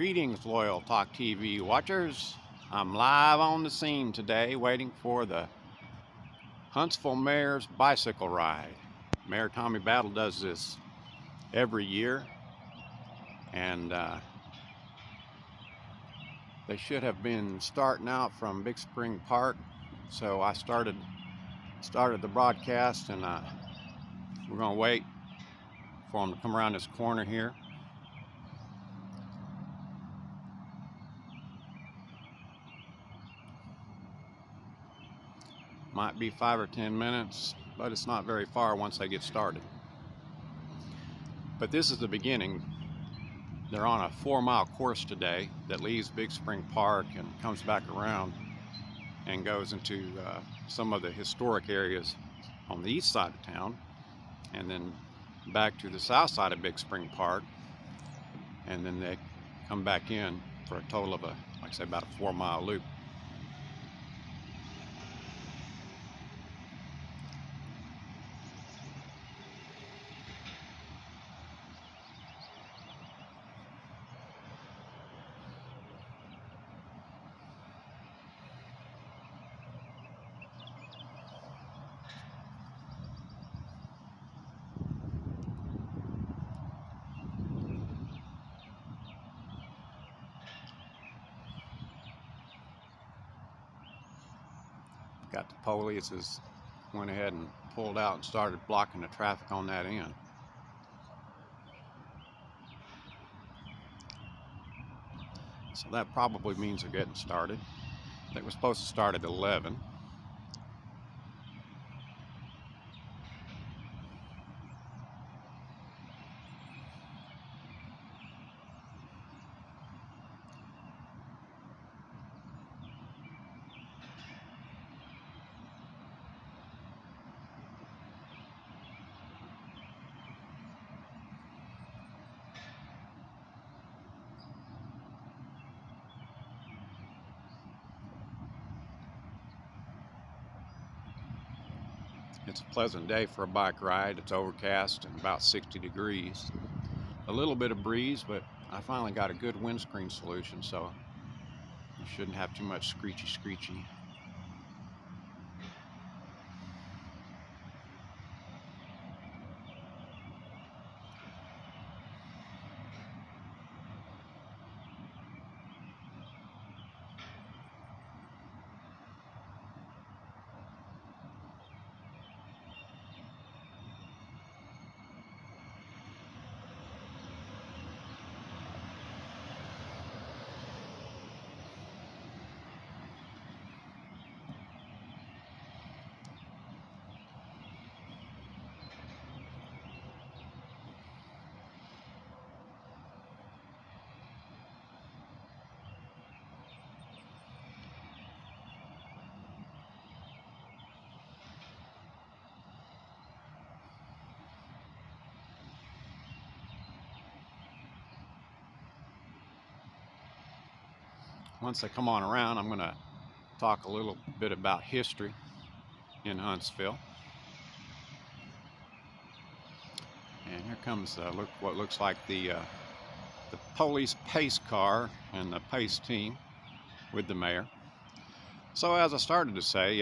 Greetings, loyal Talk TV watchers. I'm live on the scene today waiting for the Huntsville Mayor's bicycle ride. Mayor Tommy Battle does this every year, and they should have been starting out from Big Spring Park. So I started the broadcast, and we're going to wait for them to come around this corner here. Might be 5 or 10 minutes, but it's not very far once they get started. But this is the beginning. They're on a 4-mile course today that leaves Big Spring Park and comes back around and goes into some of the historic areas on the east side of town, and then back to the south side of Big Spring Park, and then they come back in for a total of like I say, about a 4-mile loop. Got the police went ahead and pulled out and started blocking the traffic on that end. So that probably means they're getting started. They were supposed to start at 11. It's a pleasant day for a bike ride. It's overcast and about 60 degrees. A little bit of breeze, but I finally got a good windscreen solution, so you shouldn't have too much screechy. Once they come on around, I'm going to talk a little bit about history in Huntsville. And here comes what looks like the police pace car and the pace team with the mayor. So as I started to say,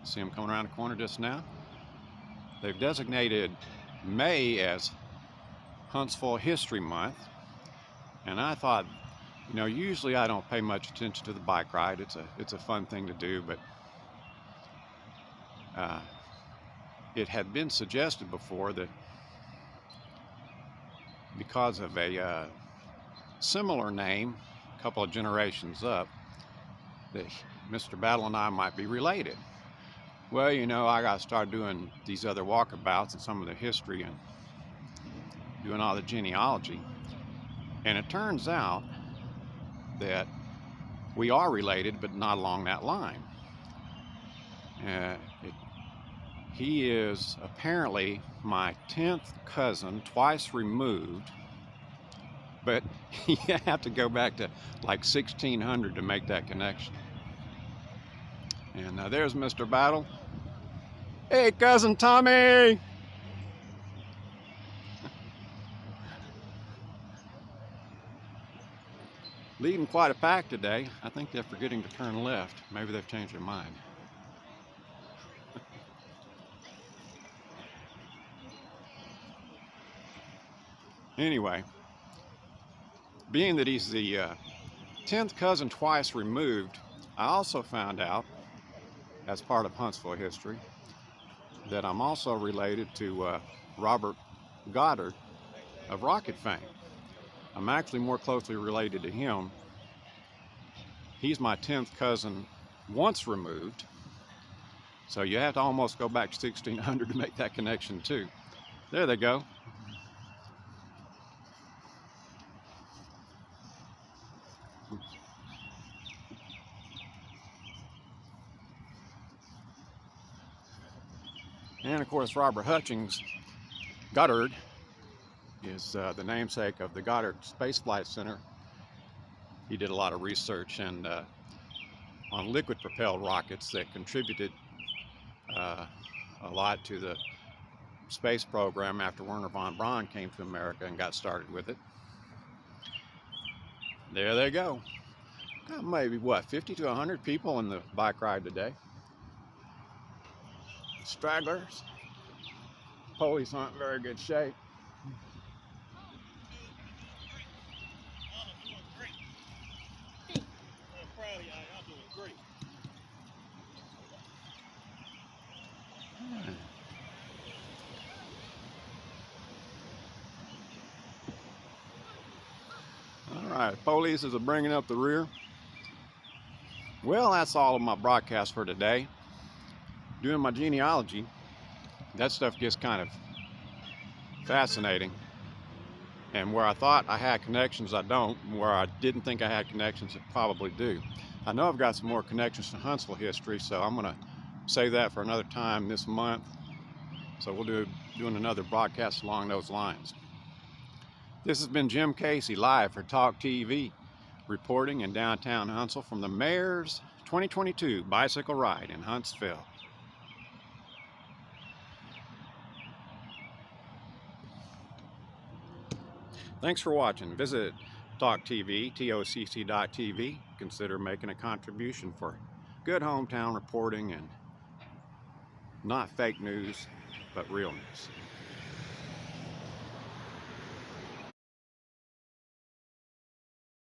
see them coming around the corner just now? They've designated May as Huntsville History Month. And I thought, usually I don't pay much attention to the bike ride. It's a fun thing to do, but it had been suggested before that because of a similar name, a couple of generations up, that Mr. Battle and I might be related. Well, I got to start doing these other walkabouts and some of the history and doing all the genealogy. And it turns out that we are related, but not along that line. He is apparently my 10th cousin, twice removed, but you have to go back to like 1600 to make that connection. And there's Mr. Battle. Hey, cousin Tommy! Leading quite a pack today. I think they're forgetting to turn left. Maybe they've changed their mind. Anyway, being that he's the 10th cousin twice removed, I also found out, as part of Huntsville history, that I'm also related to Robert Goddard of rocket fame. I'm actually more closely related to him. He's my 10th cousin once removed, so you have to almost go back to 1600 to make that connection too. There they go. And of course, Robert Hutchings Goddard is the namesake of the Goddard Space Flight Center. He did a lot of research and on liquid propelled rockets that contributed a lot to the space program after Wernher von Braun came to America and got started with it. There they go. Got maybe what, 50 to 100 people in the bike ride today. Stragglers. Police aren't in very good shape. All right, police is bringing up the rear. Well, that's all of my broadcast for today. Doing my genealogy, that stuff gets kind of fascinating. And where I thought I had connections, I don't. And where I didn't think I had connections, I probably do. I know I've got some more connections to Huntsville history, so I'm going to save that for another time this month. So we'll doing another broadcast along those lines. This has been Jim Casey live for Talk TV, reporting in downtown Huntsville from the Mayor's 2022 Bicycle Ride in Huntsville. Thanks for watching. Visit Talk TV, TOCC.tv. Consider making a contribution for good hometown reporting and not fake news, but real news.